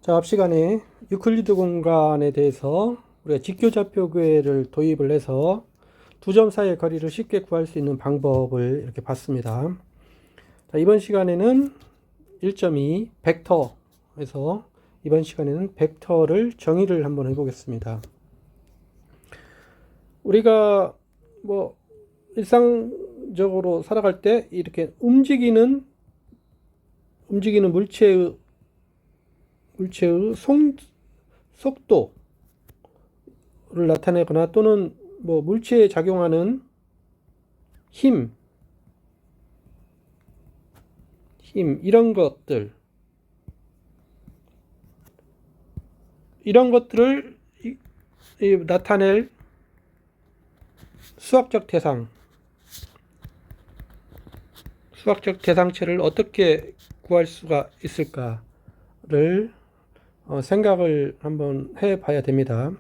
자, 앞 시간에 유클리드 공간에 대해서 우리가 직교좌표계를 도입을 해서 두 점 사이의 거리를 쉽게 구할 수 있는 방법을 이렇게 봤습니다. 자, 이번 시간에는 1.2 벡터에서 이번 시간에는 벡터를 정의를 한번 해보겠습니다. 우리가 뭐 일상적으로 살아갈 때 이렇게 움직이는 물체의 속도를 나타내거나 또는 뭐 물체에 작용하는 힘 이런 것들을 나타낼 수학적 대상체를 어떻게 구할 수가 있을까를 생각을 한번 해봐야 됩니다.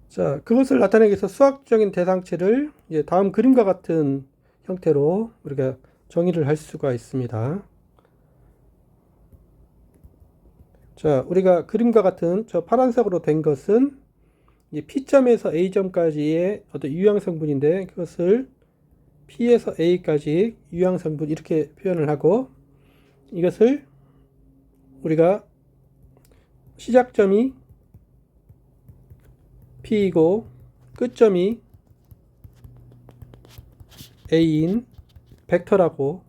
자, 그것을 나타내기 위해서 수학적인 대상체를 다음 그림과 같은 형태로 우리가 정의를 할 수가 있습니다. 자, 우리가 그림과 같은 저 파란색으로 된 것은 P점에서 A점까지의 어떤 유형성분인데, 그것을 P에서 A까지 유형성분 이렇게 표현을 하고, 이것을 우리가 시작점이 P이고 끝점이 A인 벡터라고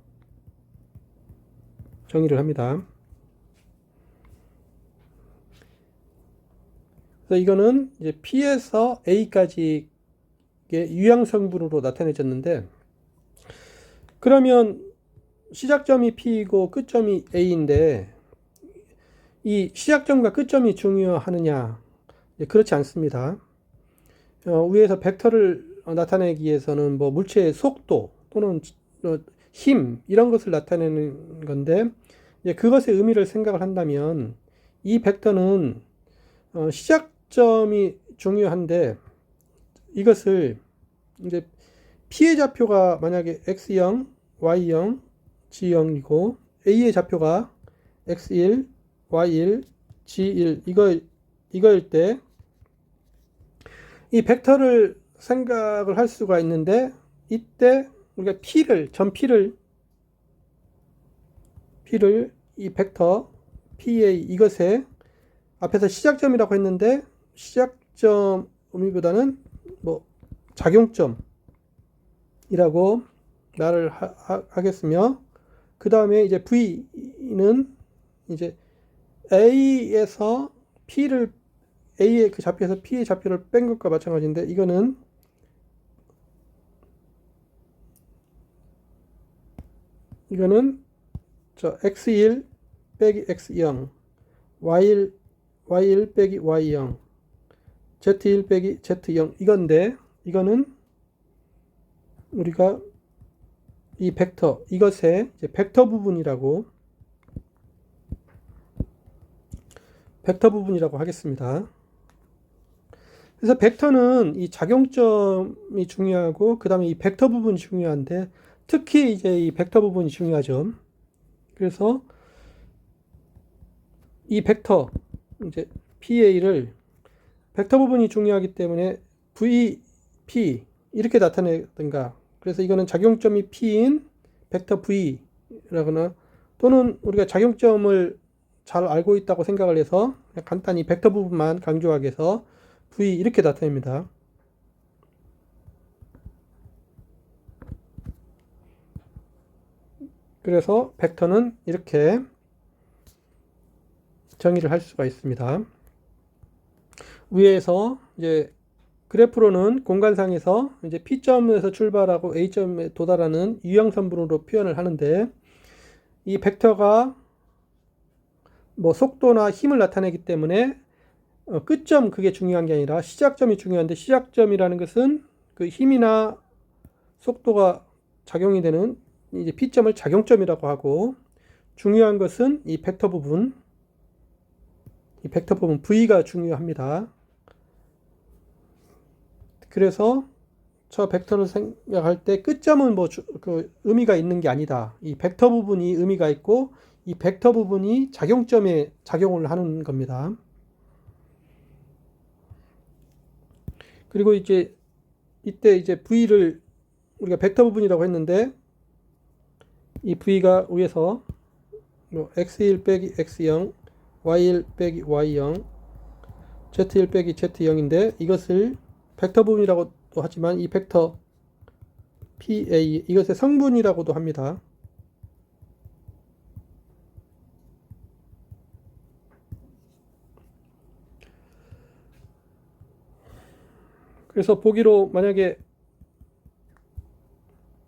정의를 합니다. 그래서 이거는 이제 P에서 A까지의 유형성분으로 나타내졌는데, 그러면 시작점이 P이고 끝점이 A인데 이 시작점과 끝점이 중요하느냐? 그렇지 않습니다. 위에서 벡터를 나타내기 위해서는 뭐 물체의 속도 또는 힘 이런 것을 나타내는 건데, 그것의 의미를 생각을 한다면 이 벡터는 시작점이 중요한데, 이것을 이제 P의 좌표가 만약에 x0, y0, g0이고 A의 좌표가 x1, y1, g1 이거일 때 이 벡터를 생각을 할 수가 있는데, 이때 우리가 P를 이 벡터 P의 이것에 앞에서 시작점이라고 했는데, 시작점 의미보다는 뭐 작용점이라고 말을 하겠으며, 그 다음에 이제 V는 이제 A에서 A의 그 좌표에서 P의 좌표를 뺀 것과 마찬가지인데, 이거는 저 x1 빼기 x0, y1 빼기 y0, z1 빼기 z0 이건데, 이거는 우리가 이 벡터 이것의 이제 벡터 부분이라고 하겠습니다. 그래서 벡터는 이 작용점이 중요하고, 그 다음에 이 벡터 부분이 중요한데, 특히 이제 이 벡터 부분이 중요하죠. 그래서 이 벡터 이제 PA를 벡터 부분이 중요하기 때문에 VP 이렇게 나타내든가, 그래서 이거는 작용점이 P인 벡터 V라거나, 또는 우리가 작용점을 잘 알고 있다고 생각을 해서 간단히 벡터 부분만 강조하게 해서 V 이렇게 나타냅니다. 그래서 벡터는 이렇게 정의를 할 수가 있습니다. 위에서 이제 그래프로는 공간상에서 이제 P점에서 출발하고 A점에 도달하는 유형선분으로 표현을 하는데, 이 벡터가 뭐 속도나 힘을 나타내기 때문에 끝점 그게 중요한 게 아니라 시작점이 중요한데, 시작점이라는 것은 그 힘이나 속도가 작용이 되는 이제 P점을 작용점이라고 하고, 중요한 것은 이 벡터 부분 V가 중요합니다. 그래서 저 벡터를 생각할 때 끝점은 뭐 그 의미가 있는 게 아니다. 이 벡터 부분이 의미가 있고 이 벡터 부분이 작용점에 작용을 하는 겁니다. 그리고 이제 이때 이제 V를 우리가 벡터 부분이라고 했는데 이 V가 위에서 뭐 x1 빼기 x0, y1 빼기 y0, z1 빼기 z0인데 이것을 벡터 부분이라고도 하지만 이 벡터 PA 이것의 성분이라고도 합니다. 그래서 보기로 만약에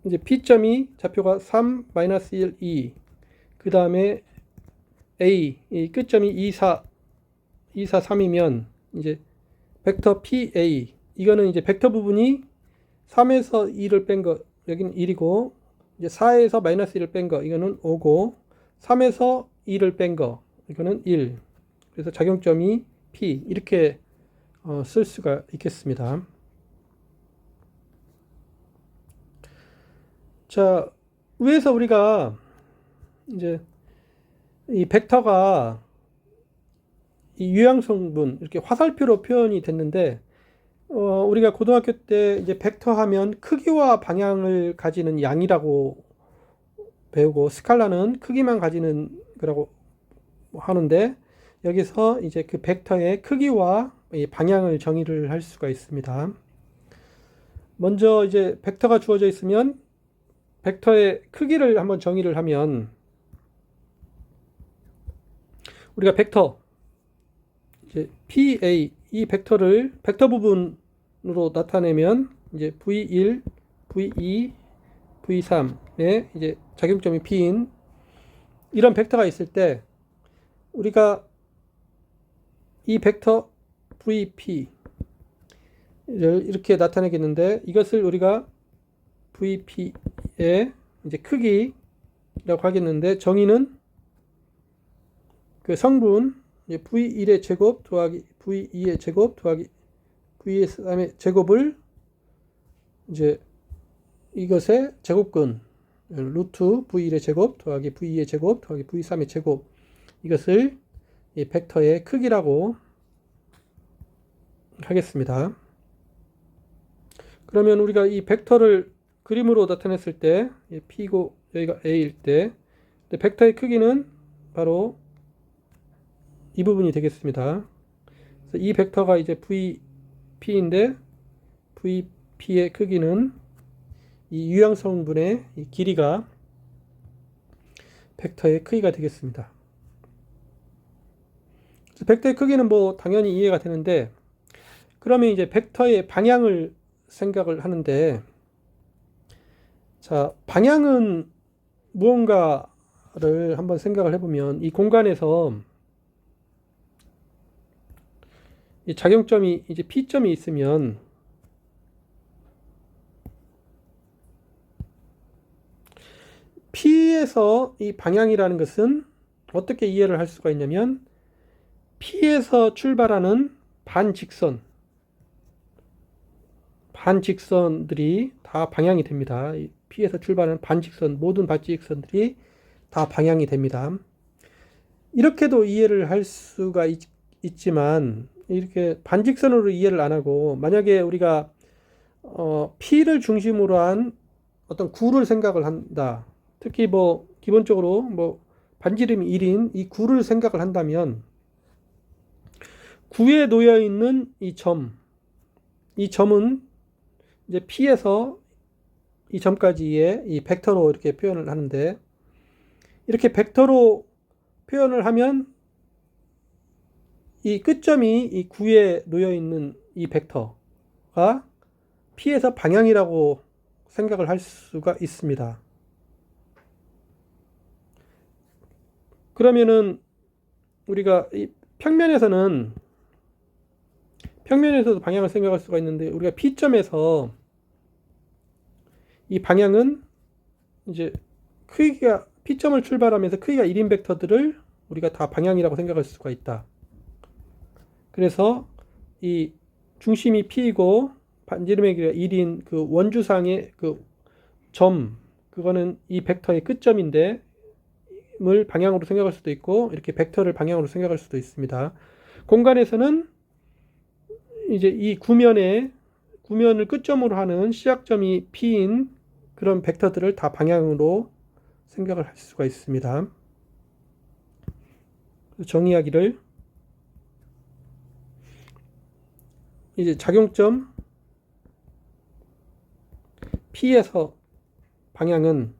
이제 P점이 좌표가 3, 마이너스 1, 2, 그 다음에 A, 이 끝점이 2, 4, 3이면 이제 벡터 PA, 이거는 이제 벡터 부분이 3에서 2를 뺀 거, 여기는 1이고, 이제 4에서 마이너스 1을 뺀 거, 이거는 5고, 3에서 2를 뺀 거, 이거는 1. 그래서 작용점이 P, 이렇게 쓸 수가 있겠습니다. 자, 위에서 우리가 이제 이 벡터가 이 유형성분 이렇게 화살표로 표현이 됐는데 우리가 고등학교 때 이제 벡터 하면 크기와 방향을 가지는 양이라고 배우고 스칼라는 크기만 가지는 거라고 하는데 여기서 이제 그 벡터의 크기와 방향을 정의를 할 수가 있습니다. 먼저 이제 벡터가 주어져 있으면 벡터의 크기를 한번 정의를 하면 우리가 벡터 이제 PA 이 벡터를 벡터 부분으로 나타내면 이제 V1, V2, V3의 이제 작용점이 P인 이런 벡터가 있을 때 우리가 이 벡터 VP를 이렇게 나타내겠는데 이것을 우리가 VP의 이제 크기라고 하겠는데 정의는 그 성분 이제 V1의 제곱 더하기 V2의 제곱 더하기 V3의 제곱을 이제 이것의 제곱근 루트 V1의 제곱 더하기 V2의 제곱 더하기 V3의 제곱 이것을 이 벡터의 크기라고 하겠습니다. 그러면 우리가 이 벡터를 그림으로 나타냈을 때 P고 여기가 A일 때 벡터의 크기는 바로 이 부분이 되겠습니다. 그래서 이 벡터가 이제 VP인데 VP의 크기는 이 유형성분의 이 길이가 벡터의 크기가 되겠습니다. 그래서 벡터의 크기는 뭐 당연히 이해가 되는데 그러면 이제 벡터의 방향을 생각을 하는데 자, 방향은 무언가를 한번 생각을 해보면 이 공간에서 이 작용점이 이제 P점이 있으면 P에서 이 방향이라는 것은 어떻게 이해를 할 수가 있냐면 P에서 출발하는 반직선들이 다 방향이 됩니다. P에서 출발하는 반직선, 모든 반직선들이 다 방향이 됩니다. 이렇게도 이해를 할 수가 있지만 이렇게 반직선으로 이해를 안 하고 만약에 우리가 P를 중심으로 한 어떤 구를 생각을 한다. 특히 뭐 기본적으로 뭐 반지름이 1인 이 구를 생각을 한다면 구에 놓여 있는 이 점은 이제 P에서 이 점까지의 이 벡터로 이렇게 표현을 하는데 이렇게 벡터로 표현을 하면 이 끝점이 이 구에 놓여 있는 이 벡터가 P에서 방향이라고 생각을 할 수가 있습니다. 그러면은 우리가 이 평면에서도 방향을 생각할 수가 있는데 우리가 P점에서 이 방향은 이제 크기가 P점을 출발하면서 크기가 1인 벡터들을 우리가 다 방향이라고 생각할 수가 있다. 그래서 이 중심이 P이고 반지름의 길이가 1인 그 원주상의 그 점, 그거는 이 벡터의 끝점인데 을 방향으로 생각할 수도 있고 이렇게 벡터를 방향으로 생각할 수도 있습니다. 공간에서는 이제 이 구면을 끝점으로 하는 시작점이 P인 그런 벡터들을 다 방향으로 생각을 할 수가 있습니다. 정의하기를 이제 작용점 P에서 방향은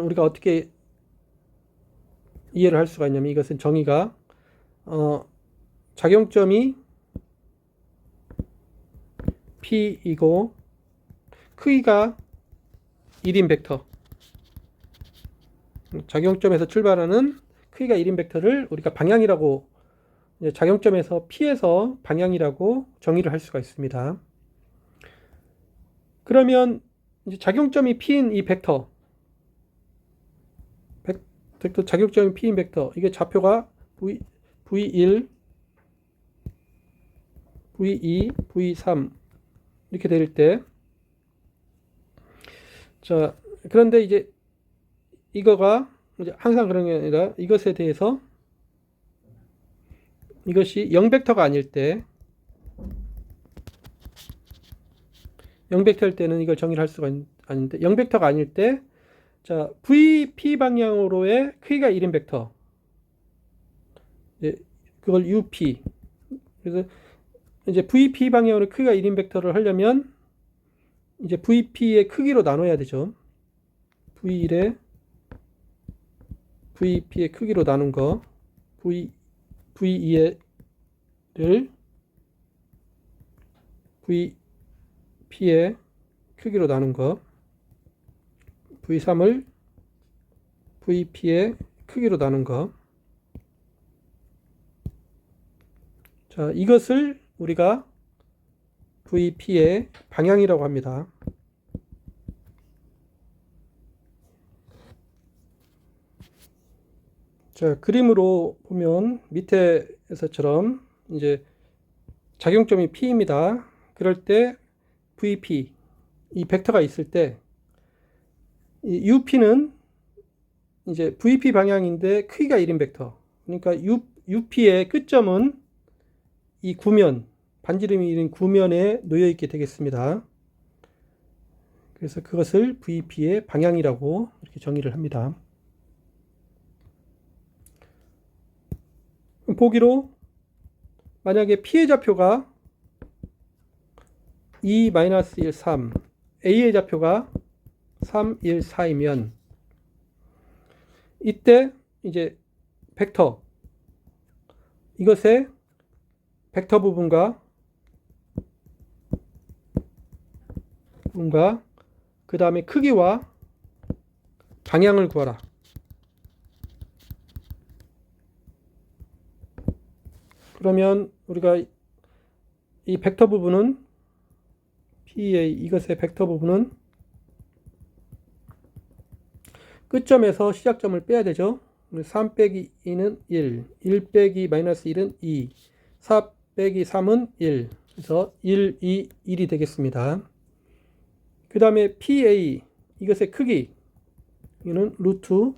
우리가 어떻게 이해를 할 수가 있냐면 이것은 정의가 작용점이 P이고 크기가 1인 벡터, 작용점에서 출발하는 크기가 1인 벡터를 우리가 방향이라고, 작용점에서 P에서 방향이라고 정의를 할 수가 있습니다. 그러면 이제 작용점이 P인 이 벡터 작용점이 P인 벡터, 이게 좌표가 V1, V2, V3 이렇게 될 때, 자, 그런데 이제 이거가 이제 항상 그런 게 아니라 이것에 대해서 이것이 0벡터가 아닐 때, 0벡터일 때는 이걸 정의를 할 수가 아닌데 0벡터가 아닐 때, 자, VP 방향으로의 크기가 1인 벡터, 그걸 UP. 그래서 이제 VP 방향으로 크기가 1인 벡터를 하려면 이제 VP의 크기로 나눠야 되죠. V1에 VP의 크기로 나눈 거, V2를 VP의 크기로 나눈 거, V3을 VP의 크기로 나눈 거. 자, 이것을 우리가 VP의 방향이라고 합니다. 자, 그림으로 보면 밑에서처럼 이제 작용점이 P입니다. 그럴 때 VP, 이 벡터가 있을 때 이 UP는 이제 VP 방향인데 크기가 1인 벡터. 그러니까 UP의 끝점은 이 구면, 반지름이 1인 구면에 놓여 있게 되겠습니다. 그래서 그것을 VP의 방향이라고 이렇게 정의를 합니다. 보기로 만약에 P의 좌표가 2-1, 3, A의 좌표가 3, 1, 4이면 이때 이제 벡터, 이것의 벡터 부분과 그 다음에 크기와 방향을 구하라. 그러면 우리가 이 벡터 부분은 P의 이것의 벡터 부분은 끝점에서 시작점을 빼야 되죠. 3 빼기 2는 1, 1 빼기 마이너스 1은 2, 4 빼기 3은 1, 그래서 1, 2, 1이 되겠습니다. 그 다음에 PA, 이것의 크기, 이거는 루트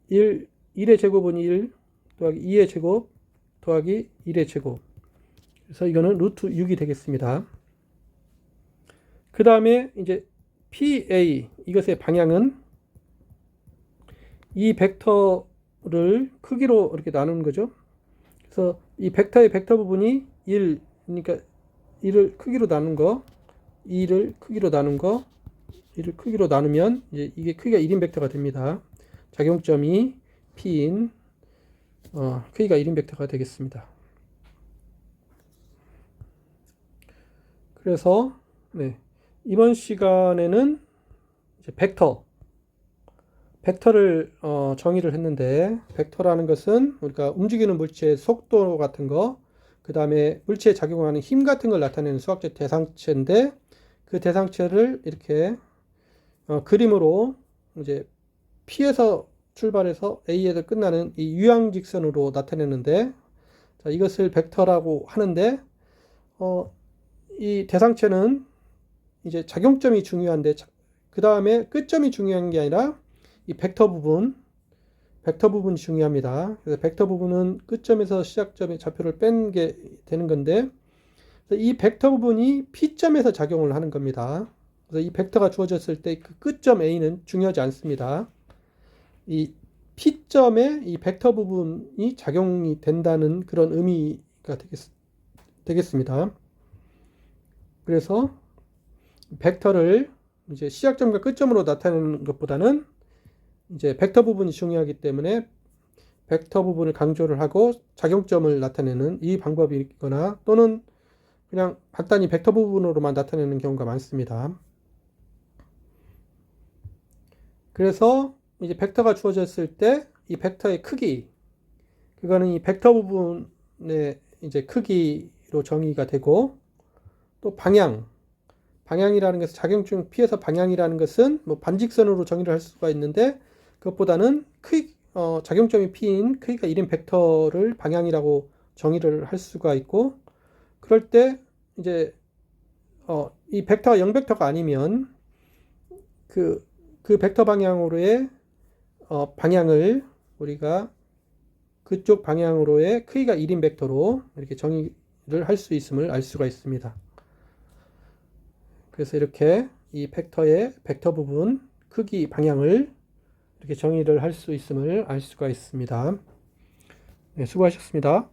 1, 1의 제곱은 1 더하기 2의 제곱 더하기 1의 제곱, 그래서 이거는 루트 6이 되겠습니다. 그 다음에 이제 PA, 이것의 방향은 이 벡터를 크기로 이렇게 나누는 거죠. 그래서 이 벡터의 벡터 부분이 1, 그러니까 1을 크기로 나눈 거, 2를 크기로 나눈 거, 1을 크기로 나누면 이제 이게 크기가 1인 벡터가 됩니다. 작용점이 P인 크기가 1인 벡터가 되겠습니다. 그래서 이번 시간에는 이제 벡터를 정의를 했는데, 벡터라는 것은 우리가 움직이는 물체의 속도 같은 거, 그 다음에 물체에 작용하는 힘 같은 걸 나타내는 수학적 대상체인데, 그 대상체를 이렇게 그림으로 이제 P에서 출발해서 A에서 끝나는 이 유향직선으로 나타내는데, 자, 이것을 벡터라고 하는데, 이 대상체는 이제 작용점이 중요한데, 그 다음에 끝점이 중요한 게 아니라 이 벡터 부분이 중요합니다. 그래서 벡터 부분은 끝점에서 시작점의 좌표를 뺀 게 되는 건데, 이 벡터 부분이 P점에서 작용을 하는 겁니다. 그래서 이 벡터가 주어졌을 때 그 끝점 A는 중요하지 않습니다. 이 P점에 이 벡터 부분이 작용이 된다는 그런 의미가 되겠습니다. 그래서 벡터를 이제 시작점과 끝점으로 나타내는 것보다는 이제 벡터 부분이 중요하기 때문에 벡터 부분을 강조를 하고 작용점을 나타내는 이 방법이거나, 또는 그냥 간단히 벡터 부분으로만 나타내는 경우가 많습니다. 그래서 이제 벡터가 주어졌을 때 이 벡터의 크기, 그거는 이 벡터 부분의 이제 크기로 정의가 되고, 또 방향이라는 것은 작용점 P에서 방향이라는 것은 뭐 반직선으로 정의를 할 수가 있는데, 그것보다는 작용점이 P인 크기가 1인 벡터를 방향이라고 정의를 할 수가 있고, 그럴 때 이제 이 벡터가 0벡터가 아니면 그 벡터 방향으로의 방향을 우리가 그쪽 방향으로의 크기가 1인 벡터로 이렇게 정의를 할 수 있음을 알 수가 있습니다. 그래서 이렇게 이 벡터의 벡터 부분 크기 방향을 이렇게 정의를 할 수 있음을 알 수가 있습니다. 네, 수고하셨습니다.